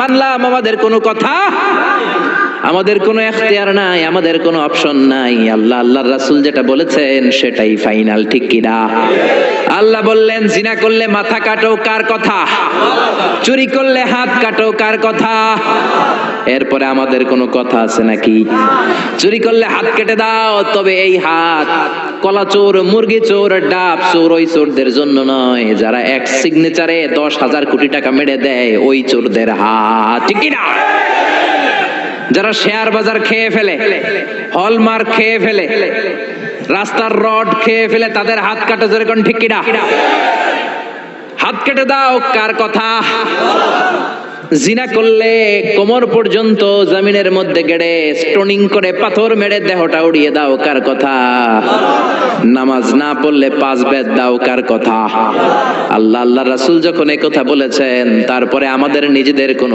মানলাম, আমাদের কোনো কথা, আমাদের কোনো এখতিয়ার নাই, আমাদের কোনো অপশন নাই। আল্লাহ আল্লাহর রাসূল যেটা বলেছেন সেটাই ফাইনাল, ঠিক কিনা? আল্লাহ বললেন জিনা করলে মাথা কাটো, কার কথা? চুরি করলে হাত কাটো, কার কথা? এরপরে আমাদের কোনো কথা আছে নাকি? চুরি করলে হাত কেটে দাও, তবে এই হাত কলা চোর, মুরগি চোর, ডাব চোর, ওই চোরদের জন্য নয়, যারা এক সিগনেচারে 10,000 কোটি টাকা মেরে দেয়, ওই চোরদের হাত, ঠিক কিনা? যারা শেয়ার বাজার খেয়ে ফেলে, হলমার্ক খেয়ে ফেলে, রাস্তার রড খেয়ে ফেলে, তাদের হাত কাটা, যেরকম, ঠিক কিনা? হাত কেটে দাও, কার কথা? জিনা করলে কোমর পর্যন্ত জমিনের মধ্যে গেড়ে স্টোনিং করে পাথর মেরে দেহটা উড়িয়ে দাও, কার কথা? নামাজ না পড়লে 5 বেদ দাও, কার কথা? আল্লাহ আল্লাহ রাসূল যখন এই কথা বলেছেন, তারপরে আমাদের নিজেদের কোনো